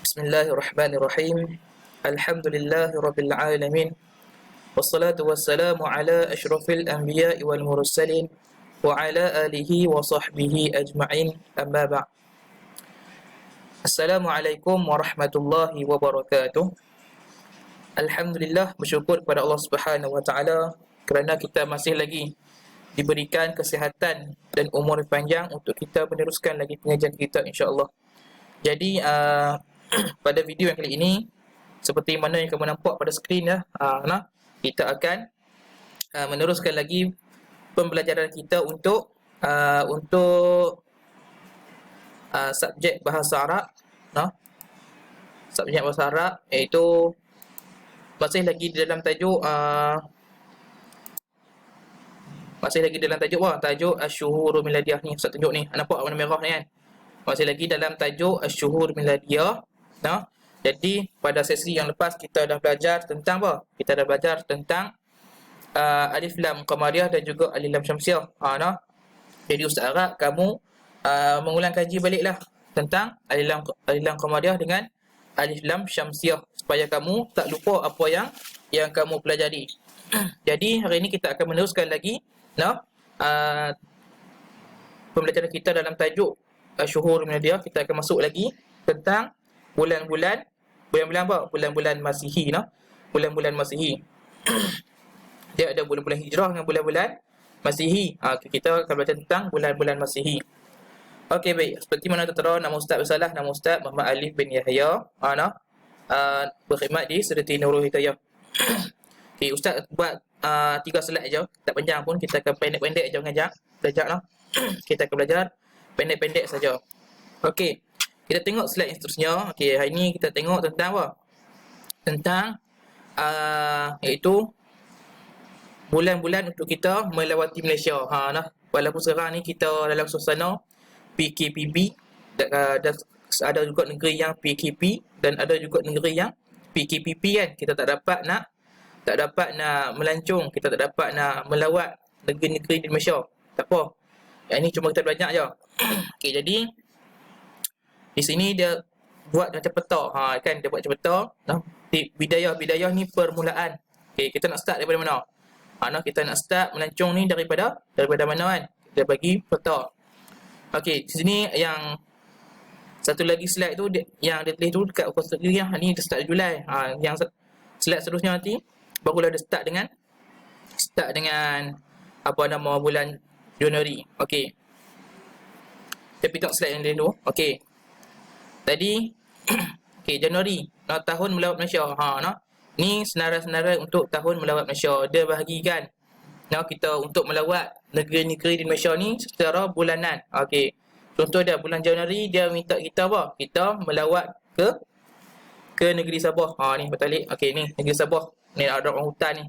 Bismillahirrahmanirrahim. Alhamdulillahirabbil alamin. Wassalatu wassalamu ala asyrafil anbiya'i wal mursalin wa ala alihi wa sahbihi ajma'in. Amma ba'd. Assalamualaikum warahmatullahi wabarakatuh. Alhamdulillah, bersyukur kepada Allah Subhanahu wa taala kerana kita masih lagi diberikan kesihatan dan umur panjang untuk kita meneruskan lagi pengajian kita, insya-Allah. Jadi pada video yang kali ini, seperti mana yang kamu nampak pada skrin ya, kita akan meneruskan lagi pembelajaran kita untuk subjek bahasa Arab, subjek bahasa Arab, iaitu masih lagi di dalam tajuk tajuk Asy-Syuhur Miladiyah ni. Ustaz tunjuk ni, nampak warna merah ni kan? Masih lagi dalam tajuk Asy-Syuhur Miladiyah. Jadi pada sesi yang lepas kita dah belajar tentang apa? Kita dah belajar tentang alif lam qamariyah dan juga alif lam syamsiyah. Jadi Ustaz harap kamu mengulang kaji baliklah tentang alif lam qamariyah dengan alif lam syamsiyah supaya kamu tak lupa apa yang kamu pelajari. Jadi hari ini kita akan meneruskan lagi pembelajaran kita dalam tajuk Asy-Syuhur Miladiyah. Kita akan masuk lagi tentang bulan-bulan apa? Bulan-bulan Masihi, bulan-bulan Masihi. Dia ada bulan-bulan Hijrah dengan bulan-bulan Masihi. Kita akan belajar tentang bulan-bulan Masihi. Okey, baik. Seperti mana tertera, nama Ustaz bersalah, nama Ustaz Muhammad Alif bin Yahya. Berkhidmat di Sedati Nurul Hidayah. Okey, Ustaz buat 3 slide aja, tak panjang pun. Kita akan pendek-pendek aja belajar. Kita akan belajar pendek-pendek saja. Okey. Kita tengok slide yang seterusnya. Okey, hari ni kita tengok tentang apa? Tentang iaitu bulan-bulan untuk kita melawati Malaysia. Walaupun sekarang ni kita dalam suasana PKPB, dan ada juga negeri yang PKP dan ada juga negeri yang PKPP kan. Kita tak dapat nak melancong, kita tak dapat nak melawat negeri-negeri di Malaysia. Tak apa. Yang ni cuma kita belajar je. Okey, jadi di sini dia buat macam peta, kan, dia buat macam peta. Bidayah ni permulaan. Okey, kita nak start daripada mana? Kita nak start melancong ni daripada mana kan? Dia bagi peta. Okey, di sini yang satu lagi slide tu yang dia tulis tu dekat kos lagi ni dia start Julai. Yang slide seterusnya nanti barulah dia start dengan apa nama bulan Januari. Okey. Kita tengok slide yang lain dulu. Okey. Tadi okey, Januari, tahun melawat Malaysia. Ni senarai-senarai untuk tahun melawat Malaysia. Dia bahagikan kita untuk melawat negeri-negeri di Malaysia ni secara bulanan. Okey. Contoh dia bulan Januari, dia minta kita apa? Kita melawat ke negeri Sabah. Ni bertalik. Okey, ni negeri Sabah. Ni ada orang hutan ni.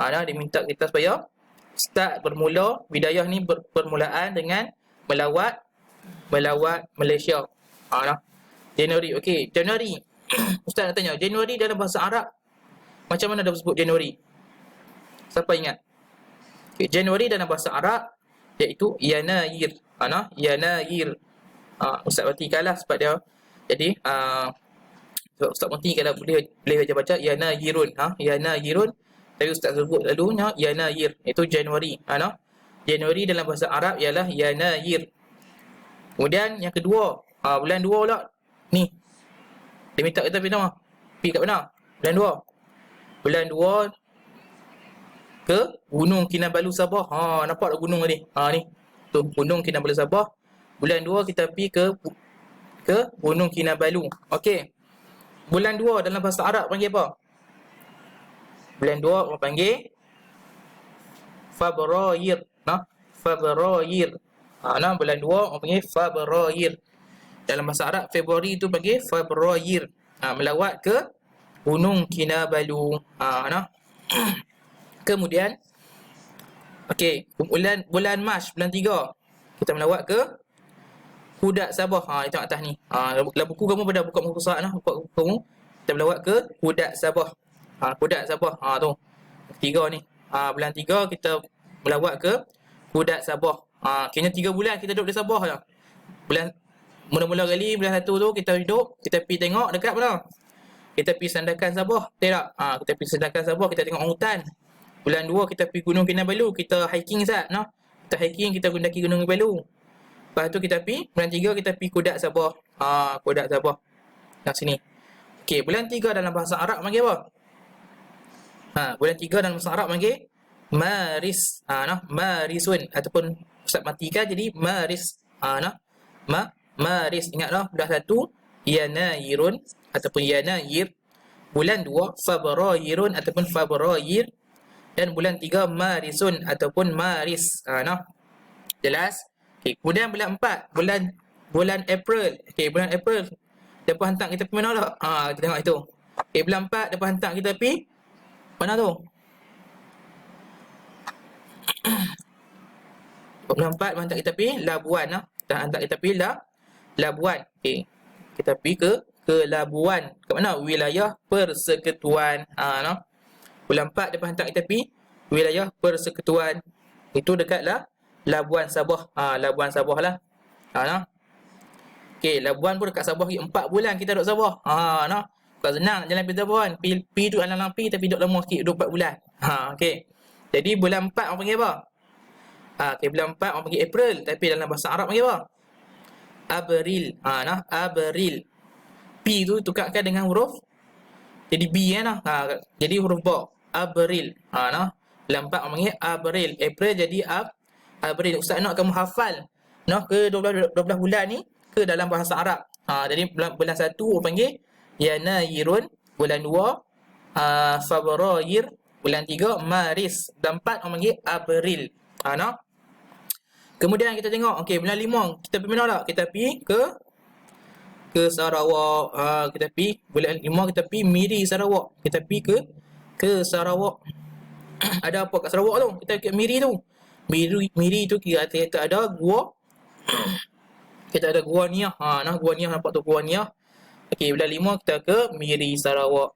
Dia minta kita supaya start bermula bidayah ni permulaan dengan melawat Malaysia. Januari. Okey, Januari. Ustaz nak tanya, Januari dalam bahasa Arab macam mana dia sebut Januari? Siapa ingat? Okay, Januari dalam bahasa Arab iaitu Yanayir. Yanayir. Ustaz perhatikanlah sebab dia. Jadi Ustaz berhenti kalau boleh baca Yanayirun. Yanayirun. Tapi Ustaz sebut lalunya Yanayir. Itu Januari. Januari dalam bahasa Arab ialah Yanayir. Kemudian yang kedua, bulan 2 pula. Ni. Dia minta kita pergi kat mana? Bulan 2. Bulan 2 ke Gunung Kinabalu Sabah. Nampak tak gunung tadi? Ni. Tu Gunung Kinabalu Sabah. Bulan 2 kita pergi ke Gunung Kinabalu. Okey. Bulan 2 dalam bahasa Arab panggil apa? Bulan 2 orang panggil Fabrair. Fabrair. Bulan 2 orang panggil Fabrair. Dalam bahasa Arab, Februari itu panggil Fabrair. Melawat ke Gunung Kinabalu. Kemudian okey, bulan Mac, bulan 3 kita melawat ke Hudat Sabah. Tengok atas ni. Dalam buku kamu pada buka muka surat buku kamu kita melawat ke Hudat Sabah. Hudat Sabah. Tu. Ketiga ni. Bulan 3 kita melawat ke Hudat Sabah. Kena 3 bulan kita duduk di Sabah je. Mula-mula kali bulan 1 tu kita duduk, kita pergi tengok dekat mana? Kita pergi Sandakan Sabah, betul tak? Kita pergi Sandakan Sabah, kita tengok hutan. Bulan 2 kita pergi Gunung Kinabalu, kita hiking sat, no? Kita hiking, kita mendaki Gunung Kinabalu. Lepas tu kita pergi, bulan 3 kita pergi Kudat Sabah. Kudat Sabah. Kat sini. Okey, bulan 3 dalam bahasa Arab panggil apa? Bulan 3 dalam bahasa Arab panggil Maris. Marisun ataupun Ustaz matikan jadi Maris. Maris. Ingat dah, bulan 1 Yanairun ataupun Yanair. Bulan 2 Fabrairun ataupun Fabrair. Dan bulan 3 Marisun ataupun Maris. Jelas? Okey, kemudian bulan 4, bulan April. Okey, bulan April depa hantar kita pergi mana tak? Kita tengok itu. Okey, bulan 4 depa hantar kita pergi mana tu? Bulan 4 depa hantar kita pergi Labuan. Kita hantar kita pergi Labuan. Okey. Kita pergi ke Labuan. Kat mana? Wilayah Persekutuan. Bulan 4 depa hantar kita pergi wilayah Persekutuan. Itu dekatlah Labuan Sabah. Labuan Sabah lah. Okey, Labuan pun dekat Sabah 4 bulan kita duduk Sabah. Bukan senang jalan pergi Sabah kan. Pi tu alang-alang pi tapi duduk lama sikit, duduk 4 bulan. Okey. Jadi bulan 4 orang panggil apa? Okey, bulan 4 orang panggil April, tapi dalam bahasa Arab panggil apa? Abril. Abril. P tu tukarkan dengan huruf jadi B jadi huruf ba. Abril. Bulan 4 orang panggil Abril. April jadi Abril. Ustaz nak kamu hafal ke 12 bulan ni ke dalam bahasa Arab. Jadi bulan 1 orang panggil Yanairun, bulan 2 Fabrair, bulan 3 Maris, dan 4 orang panggil Abril. Kemudian kita tengok, okey, bulan 5 kita pergi mana tak? Kita pergi ke Sarawak. Kita pergi bulan 5 kita pergi Miri Sarawak. Kita pergi ke Sarawak. Ada apa kat Sarawak tu? Kita ke Miri tu. Miri tu kita ada gua. Kita ada gua Niah. Gua Niah, nampak tu gua Niah. Okey, bulan 5 kita ke Miri Sarawak.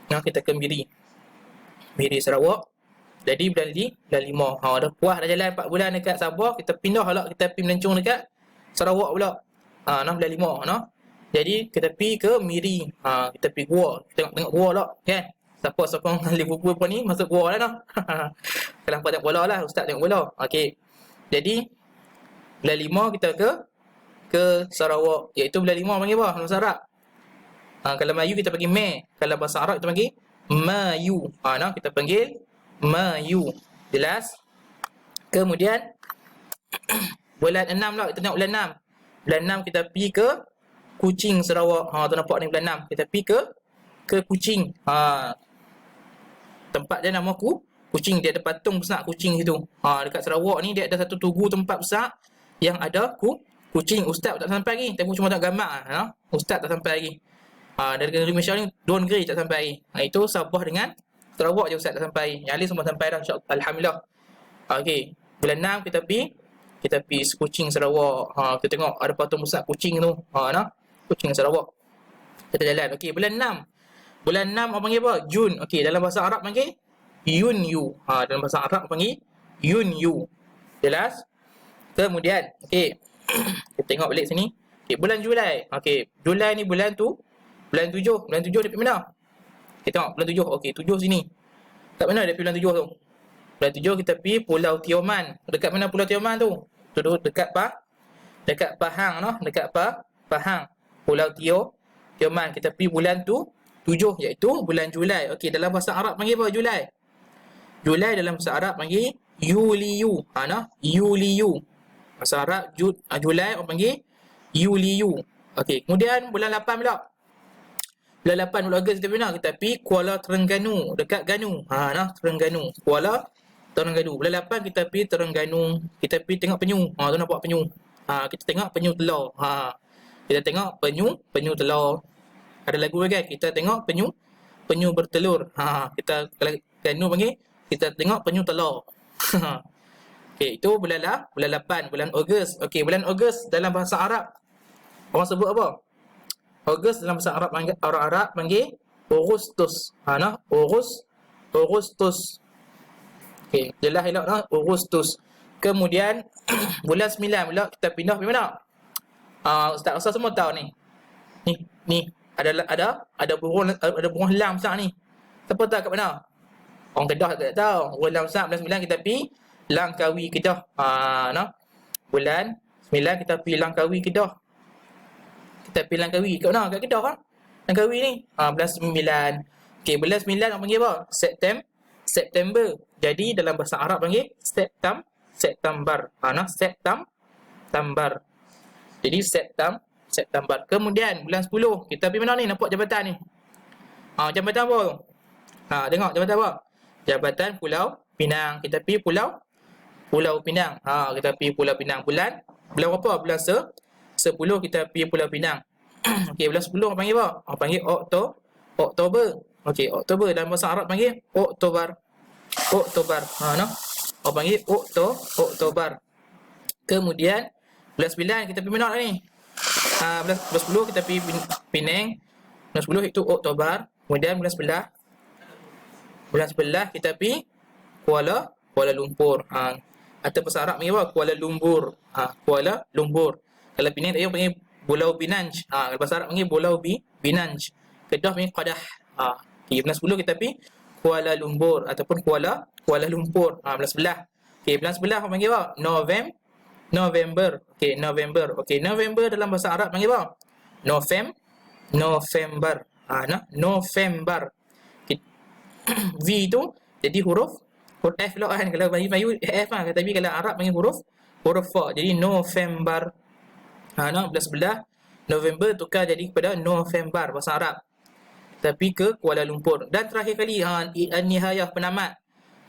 Kita ke Miri Sarawak. Jadi bulan 5. Dah puas dah jalan 4 bulan dekat Sabah, kita pindah pula, kita pergi melencong dekat Sarawak pula. Bulan 5. Jadi kita pergi ke Miri. Kita pergi gua, tengok gua lah, kan? Siapa Liverpool pun ni masuk gua lah. Kalau hampa tengok bola lah, ustaz tengok bola. Okey. Jadi bulan 5 kita ke Sarawak, iaitu bulan 5 panggil apa? Bahasa Arab. Kalau Melayu kita panggil Mei, kalau bahasa Arab kita panggil Mayu. Kita panggil Mayu. Jelas? Kemudian bulan 6 lah, kita tengok bulan 6. Bulan 6 kita pergi ke Kuching Sarawak. Tu nampak ni bulan 6. Kita pergi ke Kuching. Tempat dia nama Kuching, dia ada patung besar Kuching situ. Dekat Sarawak ni dia ada satu tugu tempat besar yang ada kucing. Ustaz tak sampai lagi, tapi cuma tak gambar. Ustaz tak sampai lagi. Dari negeri Malaysia ni 2 negeri tak sampai lagi. Itu Sabah dengan Sarawak je Ustaz tak sampai. Yang lain semua sampai dah, insya-Allah. Alhamdulillah. Okey, bulan 6 kita pergi Kuching Sarawak. Kita tengok ada patung besar kucing tu. Kuching Sarawak. Kita jalan. Okey, bulan 6. Bulan 6 orang panggil apa? Jun. Okey, dalam bahasa Arab panggil Yunyu. Dalam bahasa Arab panggil Yunyu. Jelas? Kemudian, okey. Kita tengok balik sini. Okey, bulan Julai. Okey, Julai ni bulan 7. Bulan 7 dia pergi mana? Kita tengok bulan 7. Okey, 7 sini. Kat mana dia pergi bulan 7 tu? Bulan 7 kita pergi Pulau Tioman. Dekat mana Pulau Tioman tu? Tu dekat Pahang, dekat Pahang. Pulau Tioman. Kita pergi bulan 7, iaitu bulan Julai. Okey, dalam bahasa Arab panggil apa Julai? Julai dalam bahasa Arab panggil Yuliyu. Yuliyu. Bahasa Arab Julai orang panggil Yuliyu. Okey, kemudian bulan 8 pula. Bulan 8 bulan Ogos kita pergi mana? Kita pergi Kuala Terengganu, dekat Ganu. Terengganu. Kuala Terengganu. Bulan 8 kita pergi Terengganu. Kita pergi tengok penyu. Tu nampak penyu. Kita tengok penyu telur. Kita tengok penyu telur. Ada lagu kan? Kita tengok penyu bertelur. Kita kalau Ganu panggil, kita tengok penyu telur. Okey, itu bulan 8, bulan Ogos. Okey, bulan Ogos dalam bahasa Arab orang sebut apa? Ogos dalam bahasa Arab panggil Augustus. Augustus. Okey, jelas elok Augustus. Kemudian bulan 9 pula kita pindah pergi mana? Ustaz rasa semua tahu ni. Ni ada burung lam besar ni. Siapa tahu kat mana? Orang Kedah tak tahu. Burung lam besar bulan 9 kita pi Langkawi Kedah. Bulan 9 kita pi Langkawi Kedah. Kita pi Langkawi kat mana? Kat Kedah kan? Langkawi ni. Bulan 9. Okey, bulan 9 orang panggil apa? September. Jadi dalam bahasa Arab panggil September. September. Jadi September. Kemudian bulan 10 kita pergi mana ni? Nampak jabatan ni. Jabatan apa? Tengok jabatan apa? Jabatan Pulau Pinang. Kita pergi Pulau Pinang. Kita pergi Pulau Pinang. Bulan berapa? Bulan 10 kita pergi Pulau Pinang. Okey, bulan 10 orang panggil apa? Orang panggil Oktober. Okey, Oktober dalam bahasa Arab panggil Oktober. Orang panggil Oktober. Kemudian bulan 9 kita pergi mana ni? Bulan 10 kita pergi Penang. Bulan 10 itu Oktober. Kemudian bulan 11 kita pergi Kuala Lumpur. Atau bahasa Arab panggil apa? Kuala Lumpur. Kalau Penang tadi panggil Pulau Pinang. Kalau bahasa Arab panggil Pulau Pinang. Kedah panggil Qadah. Okay, bulan 10 kita pergi Kuala Lumpur ataupun Kuala Lumpur. Bulan 11. Okey, bulan 11 orang panggil apa? November. Okey, November dalam bahasa Arab panggil apa? November. November. V tu jadi huruf F lah kan. Kalau Melayu F lah. Tapi kalau Arab panggil huruf F. Jadi November. Bulan 11 November tukar jadi kepada November bahasa Arab. Tapi ke Kuala Lumpur. Dan terakhir kali nihayah penamat.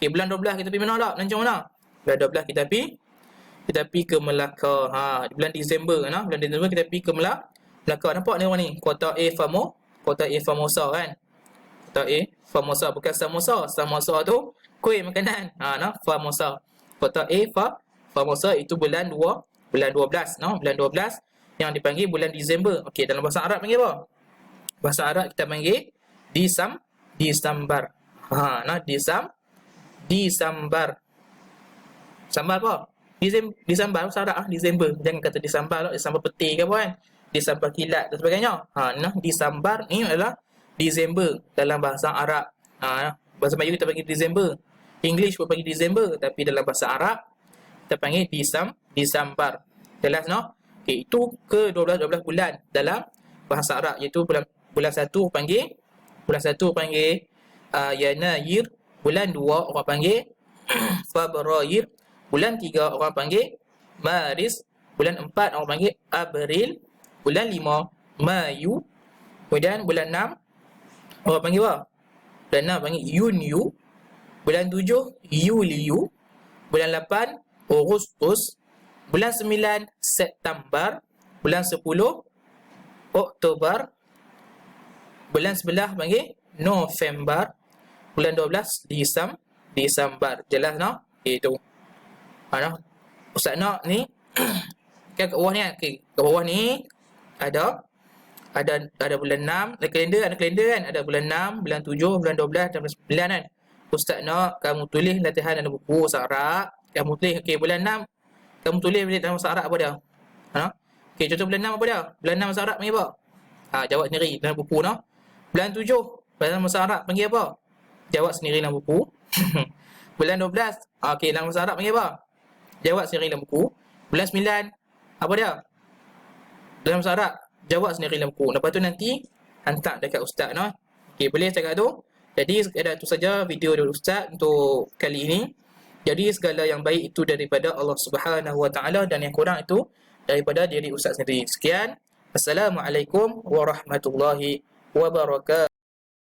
Okey, bulan 12 kita pergi mana tak? Melancong mana? Bulan 12 kita pergi ke Melaka. Bulan Disember bulan Disember kita pergi ke Melaka. Nampak ni orang ni? Kota A Formosa kan? Kota A Formosa, bukan samosa. Samosa tu kuih makanan. Formosa. Kota A Formosa itu bulan 12, bulan 12 yang dipanggil bulan Disember. Okey, dalam bahasa Arab panggil apa? Bahasa Arab kita panggil Disambar. Disambar. Sambar apa? Disambar bahasa Arab Disember. Jangan kata disambar lah, disambar peti ke apa kan? Disambar kilat dan sebagainya. Disambar ni adalah Disember dalam bahasa Arab. Bahasa Melayu kita panggil Disember. English pun panggil Disember, tapi dalam bahasa Arab kita panggil Disambar. Jelas no? Okey, itu ke 12 bulan dalam bahasa Arab, iaitu bulan 1 panggil Yanair, bulan 2 orang panggil Februari, bulan 3 orang panggil Maris, bulan 4 orang panggil April, bulan 5 Mayu, kemudian bulan 6 orang panggil apa? Bulan 6 panggil Yunyu, bulan 7 Yuliu, bulan 8 Agustus, bulan 9 September, bulan 10 Oktober, bulan 11 panggil November, bulan 12 Disember. Jelas no? Itu. Ustaz nak ni kan kat bawah ni kan. Okay. Kat bawah ni ada bulan 6, ada kalender kan. Ada bulan 6, bulan 7, bulan 12 dan bulan 9 kan. Ustaz nak kamu tulis latihan dalam buku bahasa Arab. Kamu tulis okey bulan 6 kamu tulis dalam bahasa Arab apa dia? Okey, contoh bulan 6 apa dia? Bulan 6 bahasa Arab panggil apa? Jawab sendiri dalam buku no. Bulan 7 dalam bahasa Arab panggil apa? Jawab sendiri dalam buku. Bulan 12 okey, dalam bahasa Arab panggil apa? Jawab sendiri dalam buku. Bulan 9 apa dia? Dalam bahasa Arab jawab sendiri dalam buku. Lepas tu nanti hantar dekat ustaz no. Okey, boleh cakap tu. Jadi ada itu saja video dari ustaz untuk kali ini. Jadi segala yang baik itu daripada Allah Subhanahu Wa Taala dan yang kurang itu daripada diri ustaz sendiri. Sekian. Assalamualaikum warahmatullahi wabarakatuh.